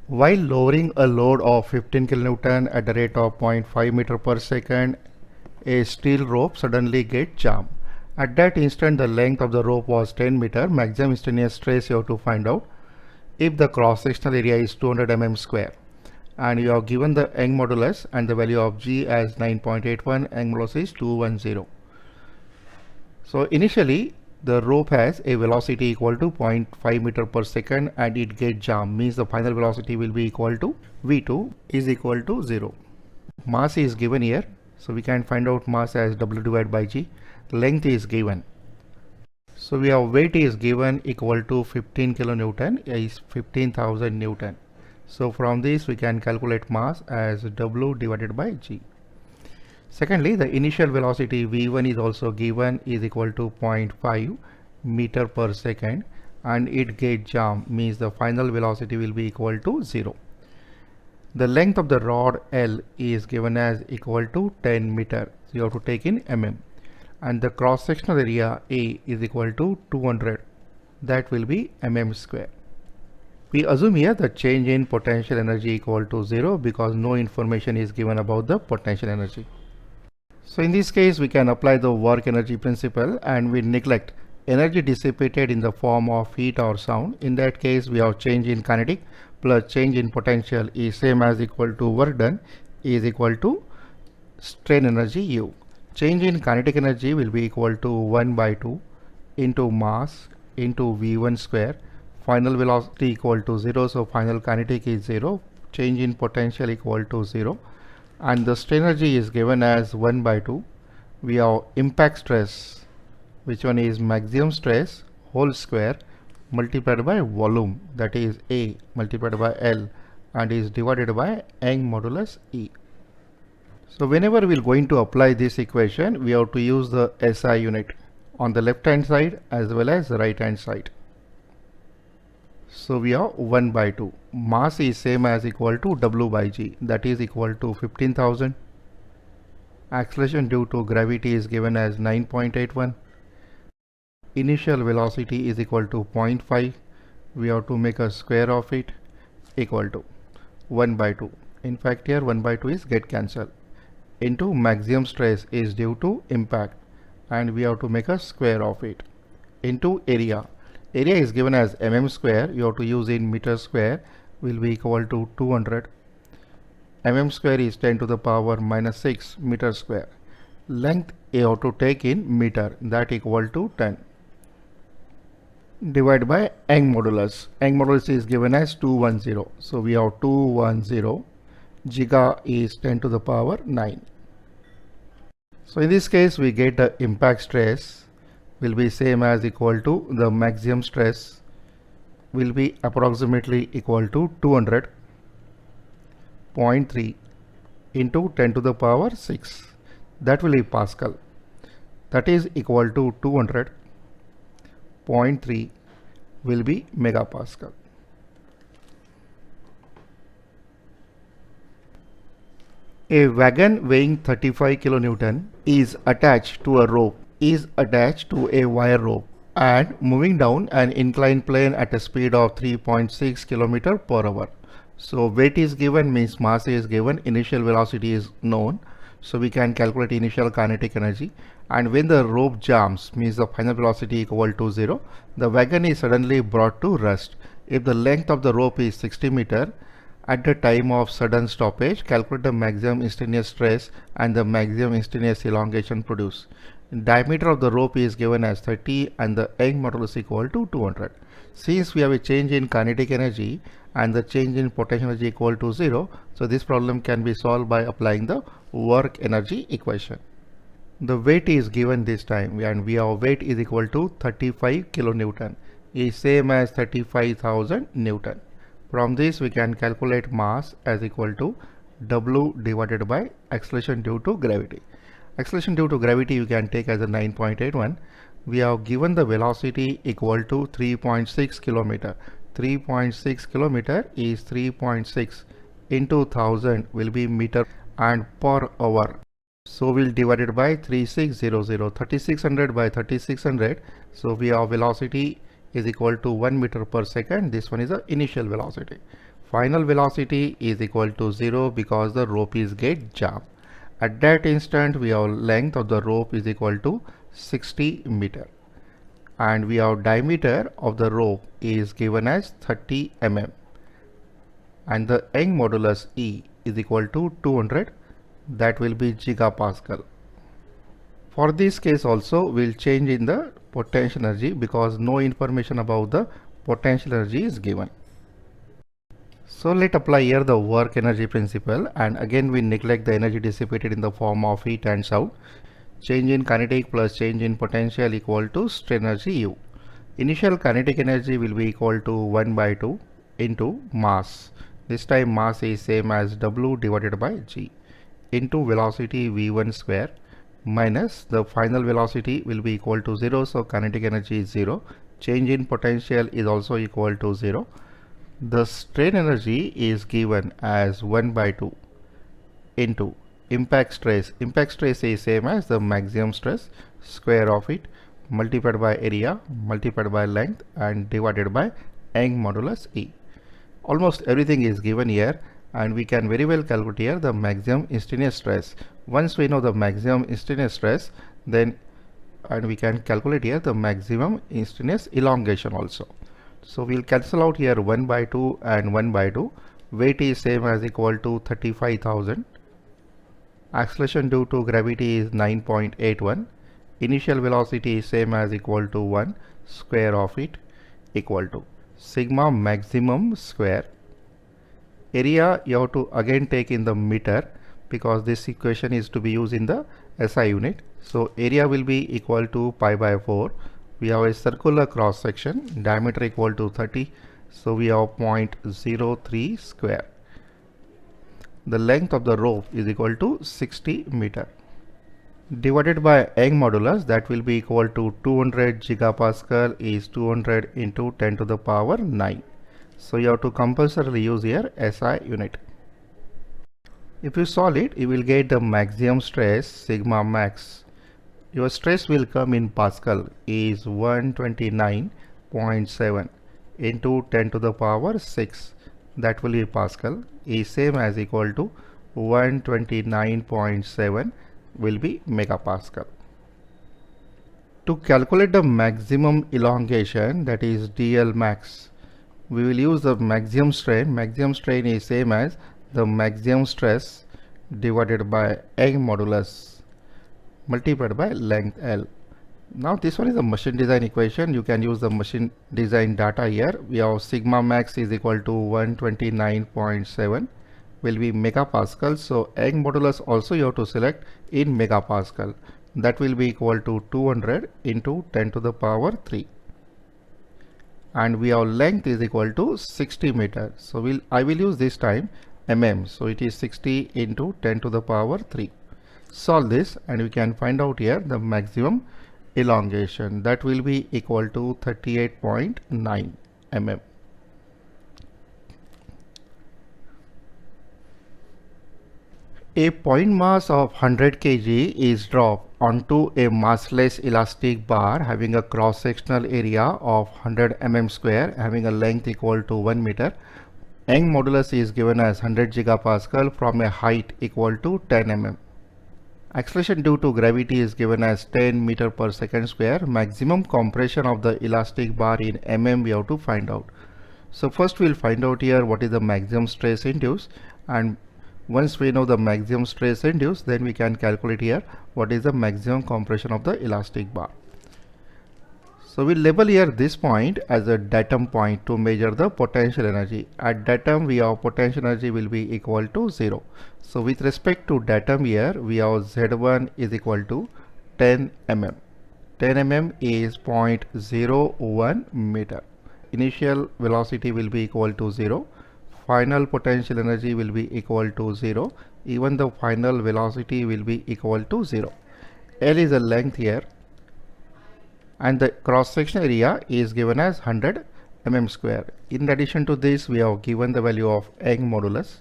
While lowering a load of 15 kilonewton at the rate of 0.5 meter per second, a steel rope suddenly gets jammed. At that instant, the length of the rope was 10 meter. Maximum instantaneous stress you have to find out. If the cross-sectional area is 200 mm square, and you are given the Young modulus and the value of G as 9.81, Young modulus is 210. So initially, the rope has a velocity equal to 0.5 meter per second and it gets jammed, means the final velocity will be equal to V2 is equal to 0. Mass is given here, so we can find out mass as W divided by G. Length is given. So we have weight is given equal to 15 kilonewton is 15,000 Newton. So from this we can calculate mass as W divided by G. Secondly, the initial velocity V1 is also given is equal to 0.5 meter per second and it gets jammed, means the final velocity will be equal to 0. The length of the rod L is given as equal to 10 meter. So you have to take in mm. And the cross-sectional area A is equal to 200. That will be mm square. We assume here the change in potential energy equal to 0 because no information is given about the potential energy. So in this case, we can apply the work energy principle and we neglect energy dissipated in the form of heat or sound. In that case, we have change in kinetic plus change in potential is same as equal to work done is equal to strain energy U. Change in kinetic energy will be equal to 1 by 2 into mass into V1 square. Final velocity equal to 0, so final kinetic is 0. Change in potential equal to 0. And the strain energy is given as 1 by 2. We have impact stress, which one is maximum stress whole square multiplied by volume, that is A multiplied by L, and is divided by Young modulus E. So whenever we are going to apply this equation, we have to use the SI unit on the left hand side as well as the right hand side. So we have 1 by 2. Mass is same as equal to W by G, that is equal to 15,000. Acceleration due to gravity is given as 9.81. Initial velocity is equal to 0.5. We have to make a square of it equal to 1 by 2. In fact, here 1 by 2 is get cancelled. Into maximum stress is due to impact and we have to make a square of it into area. Area is given as mm square, you have to use in meter square, will be equal to 200. Mm square is 10 to the power minus 6 meter square. Length you have to take in meter, that equal to 10. Divide by Young modulus. Young modulus is given as 210. So we have 210. Giga is 10 to the power 9. So in this case we get the impact stress will be same as equal to the maximum stress will be approximately equal to 200.3 into 10 to the power 6. That will be Pascal. That is equal to 200.3 will be megapascal. A wagon weighing 35 kilonewton is attached to a rope wire rope and moving down an inclined plane at a speed of 3.6 km per hour. So weight is given, means mass is given, initial velocity is known. So we can calculate initial kinetic energy, and when the rope jams, means the final velocity equal to 0, the wagon is suddenly brought to rest. If the length of the rope is 60 meter, at the time of sudden stoppage, calculate the maximum instantaneous stress and the maximum instantaneous elongation produced. Diameter of the rope is given as 30 and the Young modulus equal to 200. Since we have a change in kinetic energy and the change in potential energy equal to 0, so this problem can be solved by applying the work energy equation. The weight is given this time and we have weight is equal to 35 kilonewton is same as 35,000 Newton. From this we can calculate mass as equal to W divided by acceleration due to gravity. Acceleration due to gravity you can take as a 9.81. We have given the velocity equal to 3.6 kilometer. 3.6 kilometer is 3.6 into 1000 will be meter and per hour. So we'll divide it by 3600, 3600 by 3600. So we have velocity is equal to 1 meter per second. This one is the initial velocity. final velocity is equal to 0 because the rope is get jammed. At that instant, we have length of the rope is equal to 60 meter. And we have diameter of the rope is given as 30 mm. And the Young modulus E is equal to 200. That will be gigapascal. For this case also, we'll change in the potential energy because no information about the potential energy is given. So let's apply here the work energy principle, and again we neglect the energy dissipated in the form of heat and sound. Change in kinetic plus change in potential equal to strain energy U. Initial kinetic energy will be equal to 1 by 2 into mass. This time mass is same as W divided by G into velocity V1 square minus the final velocity will be equal to 0, so kinetic energy is 0. Change in potential is also equal to 0. The strain energy is given as 1 by 2 into impact stress. Impact stress is same as the maximum stress, square of it, multiplied by area, multiplied by length, and divided by Young modulus E. Almost everything is given here, and we can very well calculate here the maximum instantaneous stress. Once we know the maximum instantaneous stress, then and we can calculate here the maximum instantaneous elongation also. So we'll cancel out here 1 by 2 and 1 by 2. Weight is same as equal to 35,000. Acceleration due to gravity is 9.81. Initial velocity is same as equal to 1. Square of it equal to sigma maximum square. Area you have to again take in the meter because this equation is to be used in the SI unit. So area will be equal to pi by 4. We have a circular cross section, diameter equal to 30. So we have 0.03 square. The length of the rope is equal to 60 meter. Divided by Young modulus, that will be equal to 200 gigapascal is 200 into 10 to the power 9. So you have to compulsorily use here SI unit. If you solve it, you will get the maximum stress sigma max. Your stress will come in Pascal is 129.7 into 10 to the power 6. That will be Pascal is same as equal to 129.7 will be megapascal. To calculate the maximum elongation, that is DL max, we will use the maximum strain. Maximum strain is same as the maximum stress divided by Young modulus multiplied by length L. Now this one is a machine design equation. You can use the machine design data here. We have sigma max is equal to 129.7 will be megapascal. So Young modulus also you have to select in megapascal. That will be equal to 200 into 10 to the power 3. And we have length is equal to 60 meter. So I will use this time mm. So it is 60 into 10 to the power 3. Solve this and we can find out here the maximum elongation. That will be equal to 38.9 mm. A point mass of 100 kg is dropped onto a massless elastic bar having a cross-sectional area of 100 mm square having a length equal to 1 meter. Young modulus is given as 100 gigapascal from a height equal to 10 mm. Acceleration due to gravity is given as 10 meter per second square. Maximum compression of the elastic bar in mm we have to find out. So first we'll find out here what is the maximum stress induced, and once we know the maximum stress induced, then we can calculate here what is the maximum compression of the elastic bar. So we label here this point as a datum point to measure the potential energy. At datum we have potential energy will be equal to 0. So with respect to datum here we have Z1 is equal to 10 mm. 10 mm is 0.01 meter. Initial velocity will be equal to 0. Final potential energy will be equal to 0. Even the final velocity will be equal to 0. L is the length here, and the cross-section area is given as 100 mm square. In addition to this, we have given the value of Young modulus,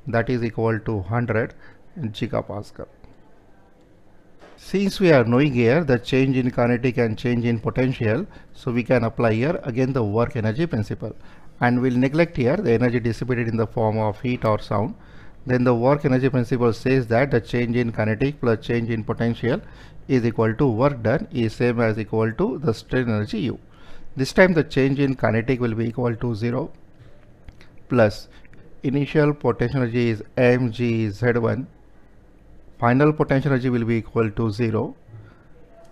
that is equal to 100 gigapascal. Since we are knowing here the change in kinetic and change in potential, so we can apply here again the work energy principle. and we'll neglect here the energy dissipated in the form of heat or sound. Then the work energy principle says that the change in kinetic plus change in potential is equal to work done is same as equal to the strain energy U. This time the change in kinetic will be equal to 0 plus initial potential energy is mgz1, final potential energy will be equal to 0,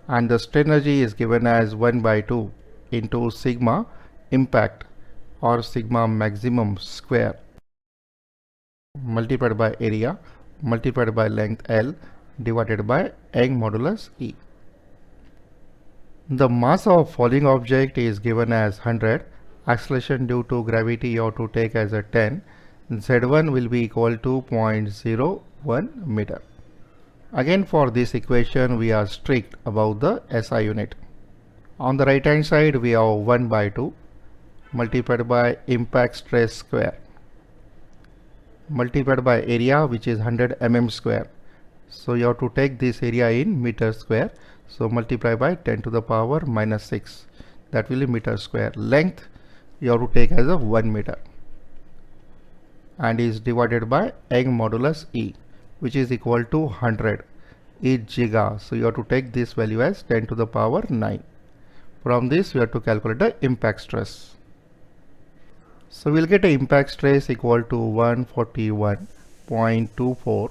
and the strain energy is given as 1 by 2 into sigma impact or sigma maximum square multiplied by area multiplied by length L divided by Young modulus E. The mass of falling object is given as 100, acceleration due to gravity you have to take as a 10, Z1 will be equal to 0.01 meter. Again for this equation we are strict about the SI unit. On the right hand side we have 1 by 2 multiplied by impact stress square multiplied by area which is 100 mm square. So you have to take this area in meter square. So multiply by 10 to the power minus 6, that will be meter square. Length you have to take as a 1 meter and is divided by Young modulus E, which is equal to 100 is giga. So you have to take this value as 10 to the power 9. From this we have to calculate the impact stress. So we'll get an impact stress equal to 141.24.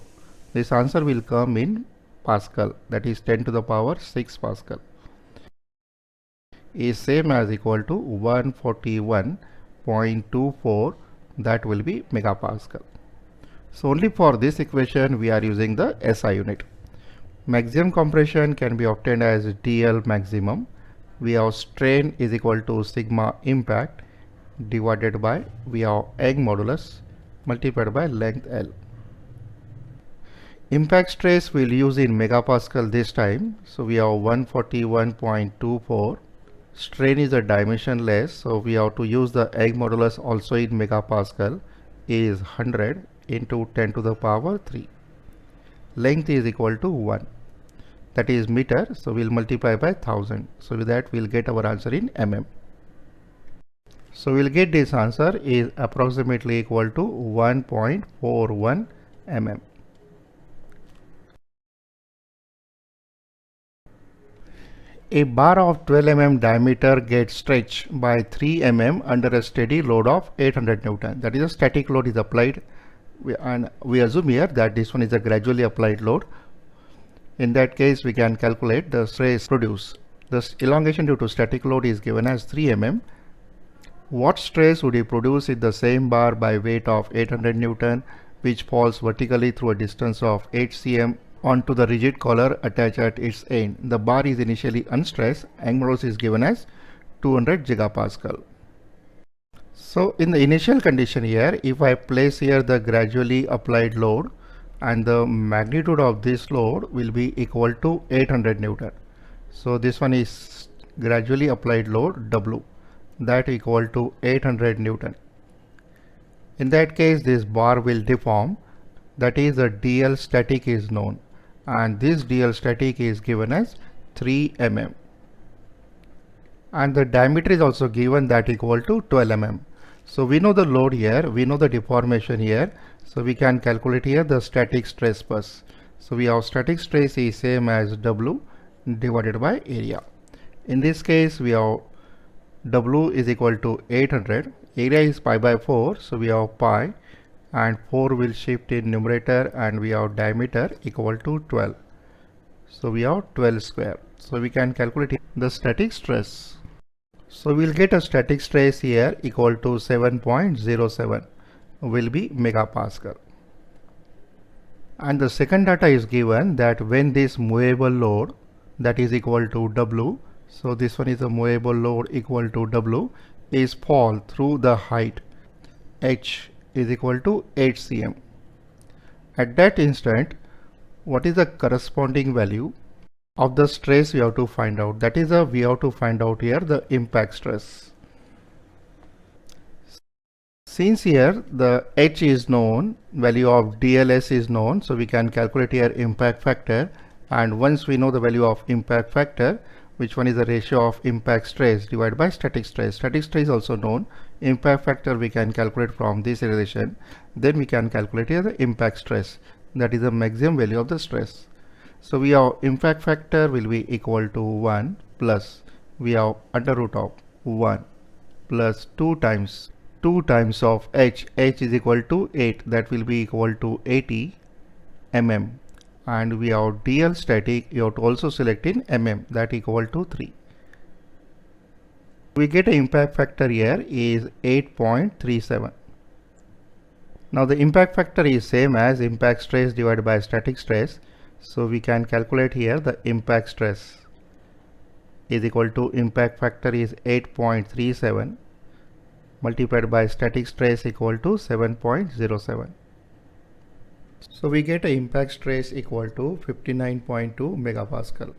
This answer will come in Pascal, that is 10 to the power 6 Pascal, is same as equal to 141.24, that will be megapascal. So only for this equation we are using the SI unit. Maximum compression can be obtained as DL maximum. We have strain is equal to sigma impact divided by we have Young modulus multiplied by length L. Impact stress we'll use in megapascal this time. So we have 141.24. Strain is a dimensionless, so we have to use the Young modulus also in megapascal is 100 into 10 to the power 3. Length is equal to 1, that is meter, so we'll multiply by 1000. So with that we'll get our answer in mm. So we'll get this answer is approximately equal to 1.41 mm. A bar of 12 mm diameter gets stretched by 3 mm under a steady load of 800 Newton. That is a static load is applied, and we assume here that this one is a gradually applied load. In that case we can calculate the stress produced. The elongation due to static load is given as 3 mm. What stress would you produce if the same bar by weight of 800 Newton which falls vertically through a distance of 8 cm onto the rigid collar attached at its end? The bar is initially unstressed. Young modulus is given as 200 gigapascal. So in the initial condition here, if I place here the gradually applied load, and the magnitude of this load will be equal to 800 Newton. So this one is gradually applied load W, that equal to 800 Newton. In that case this bar will deform, that is the DL static is known, and this DL static is given as 3 mm, and the diameter is also given, that equal to 12 mm. So we know the load here, we know the deformation here, so we can calculate here the static stress first. So we have static stress is same as W divided by area. In this case we have W is equal to 800, area is pi by 4, so we have pi, and 4 will shift in numerator, and we have diameter equal to 12. So we have 12 square. So we can calculate the static stress. So we'll get a static stress here equal to 7.07 will be megapascal. And the second data is given that when this movable load, that is equal to W, so this one is a movable load equal to W, is fall through the height H is equal to 8 cm. At that instant, what is the corresponding value of the stress we have to find out? That is we have to find out here the impact stress. Since here the H is known, value of DLS is known, so we can calculate here impact factor, and once we know the value of impact factor, which one is the ratio of impact stress divided by static stress. Static stress is also known, Impact factor we can calculate from this relation. Then we can calculate here the impact stress, that is the maximum value of the stress. So we have impact factor will be equal to 1 plus we have under root of 1 plus 2 times of h is equal to 8, that will be equal to 80 mm, and we have dl static, you have to also select in mm, that equal to 3. We get an impact factor here is 8.37. Now the impact factor is same as impact stress divided by static stress. So we can calculate here the impact stress is equal to impact factor is 8.37 multiplied by static stress equal to 7.07. So we get an impact stress equal to 59.2 megapascal.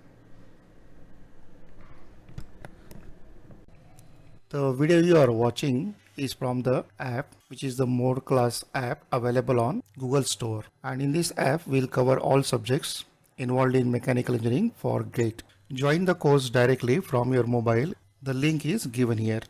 The video you are watching is from the app, which is the Mohod class app available on Google Store. And in this app, we'll cover all subjects involved in mechanical engineering for GATE. Join the course directly from your mobile. The link is given here.